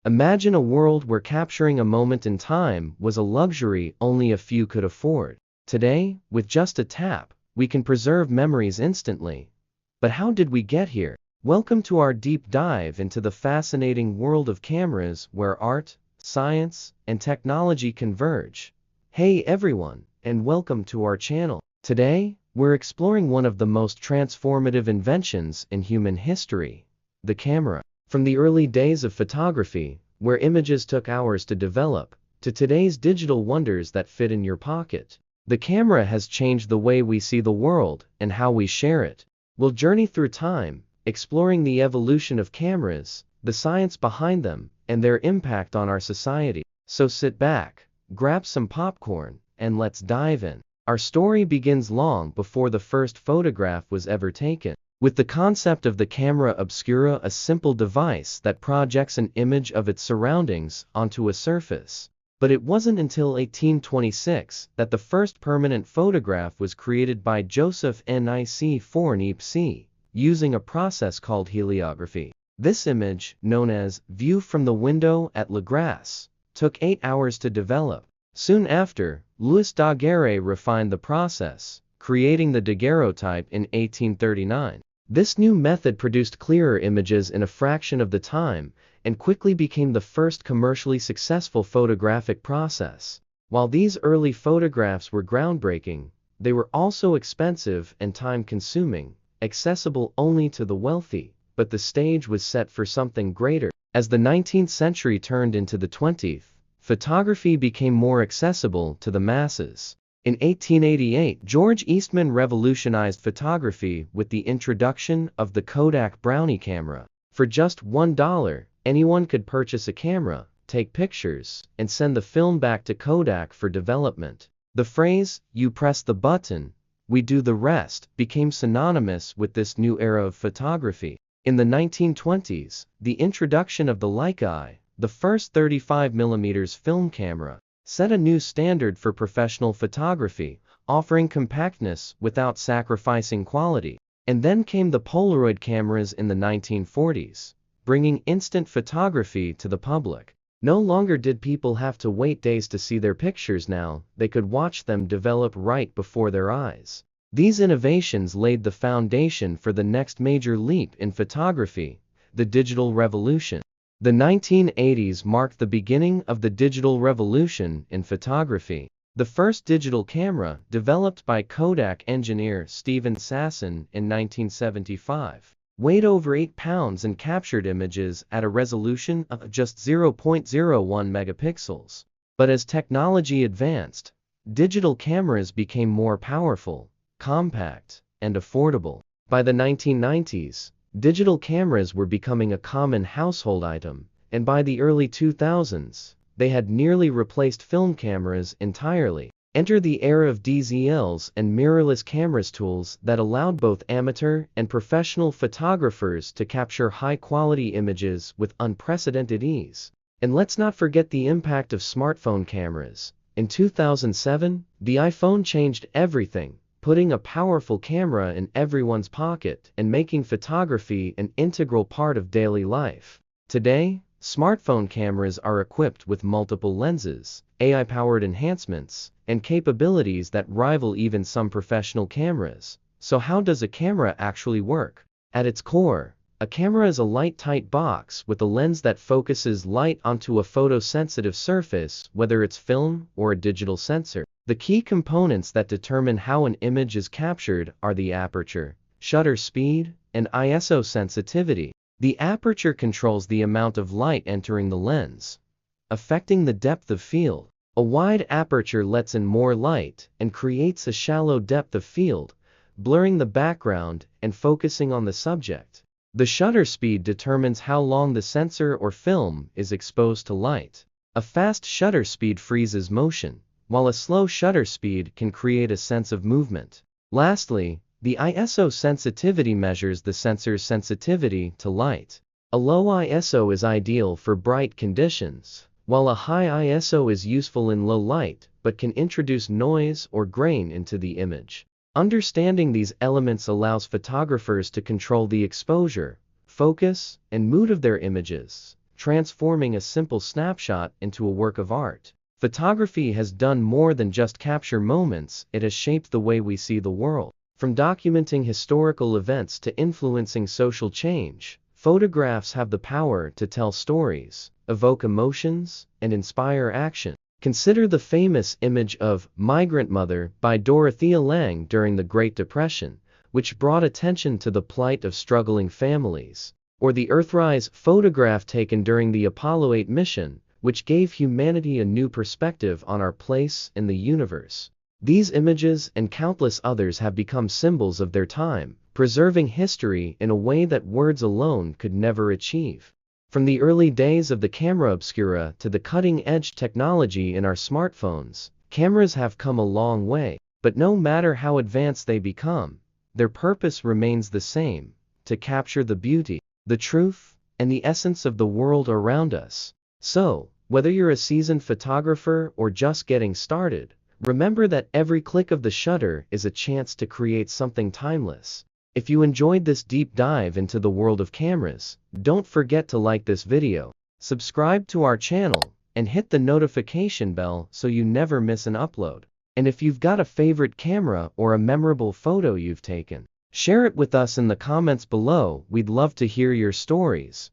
Imagine a world where capturing a moment in time was a luxury only a few could afford. Today, with just a tap, we can preserve memories instantly. But how did we get here? Welcome to our deep dive into the fascinating world of cameras where art, science, and technology converge. Hey everyone, and welcome to our channel. Today, we're exploring one of the most transformative inventions in human history, the camera. From the early days of photography, where images took hours to develop, to today's digital wonders that fit in your pocket, the camera has changed the way we see the world and how we share it. We'll journey through time, exploring the evolution of cameras, the science behind them, and their impact on our society. So sit back, grab some popcorn, and let's dive in. Our story begins long before the first photograph was ever taken, with the concept of the camera obscura, a simple device that projects an image of its surroundings onto a surface. But it wasn't until 1826 that the first permanent photograph was created by Joseph Nic Fournier, using a process called heliography. This image, known as View from the Window at La Grasse, took 8 hours to develop. Soon after, Louis Daguerre refined the process, creating the daguerreotype in 1839. This new method produced clearer images in a fraction of the time, and quickly became the first commercially successful photographic process. While these early photographs were groundbreaking, they were also expensive and time-consuming, accessible only to the wealthy. But the stage was set for something greater. As the 19th century turned into the 20th, photography became more accessible to the masses. In 1888, George Eastman revolutionized photography with the introduction of the Kodak Brownie camera. For just $1, anyone could purchase a camera, take pictures, and send the film back to Kodak for development. The phrase, "You press the button, we do the rest," became synonymous with this new era of photography. In the 1920s, the introduction of the Leica, the first 35mm film camera, set a new standard for professional photography, offering compactness without sacrificing quality. And then came the Polaroid cameras in the 1940s, bringing instant photography to the public. No longer did people have to wait days to see their pictures. Now, they could watch them develop right before their eyes. These innovations laid the foundation for the next major leap in photography, the digital revolution. The 1980s marked the beginning of the digital revolution in photography. The first digital camera, developed by Kodak engineer Stephen Sasson in 1975, weighed over 8 pounds and captured images at a resolution of just 0.01 megapixels. But as technology advanced, digital cameras became more powerful, compact, and affordable. By the 1990s, digital cameras were becoming a common household item, and by the early 2000s, they had nearly replaced film cameras entirely. Enter the era of DSLRs and mirrorless cameras, tools that allowed both amateur and professional photographers to capture high-quality images with unprecedented ease. And let's not forget the impact of smartphone cameras. In 2007, the iPhone changed everything, putting a powerful camera in everyone's pocket and making photography an integral part of daily life. Today, smartphone cameras are equipped with multiple lenses, AI-powered enhancements, and capabilities that rival even some professional cameras. So how does a camera actually work? At its core, a camera is a light-tight box with a lens that focuses light onto a photosensitive surface, whether it's film or a digital sensor. The key components that determine how an image is captured are the aperture, shutter speed, and ISO sensitivity. The aperture controls the amount of light entering the lens, affecting the depth of field. A wide aperture lets in more light and creates a shallow depth of field, blurring the background and focusing on the subject. The shutter speed determines how long the sensor or film is exposed to light. A fast shutter speed freezes motion, while a slow shutter speed can create a sense of movement. Lastly, the ISO sensitivity measures the sensor's sensitivity to light. A low ISO is ideal for bright conditions, while a high ISO is useful in low light but can introduce noise or grain into the image. Understanding these elements allows photographers to control the exposure, focus, and mood of their images, transforming a simple snapshot into a work of art. Photography has done more than just capture moments, it has shaped the way we see the world. From documenting historical events to influencing social change, photographs have the power to tell stories, evoke emotions, and inspire action. Consider the famous image of Migrant Mother by Dorothea Lange during the Great Depression, which brought attention to the plight of struggling families, or the Earthrise photograph taken during the Apollo 8 mission, which gave humanity a new perspective on our place in the universe. These images and countless others have become symbols of their time, preserving history in a way that words alone could never achieve. From the early days of the camera obscura to the cutting-edge technology in our smartphones, cameras have come a long way. But no matter how advanced they become, their purpose remains the same: to capture the beauty, the truth, and the essence of the world around us. So, whether you're a seasoned photographer or just getting started, remember that every click of the shutter is a chance to create something timeless. If you enjoyed this deep dive into the world of cameras, don't forget to like this video, subscribe to our channel, and hit the notification bell so you never miss an upload. And if you've got a favorite camera or a memorable photo you've taken, share it with us in the comments below. We'd love to hear your stories.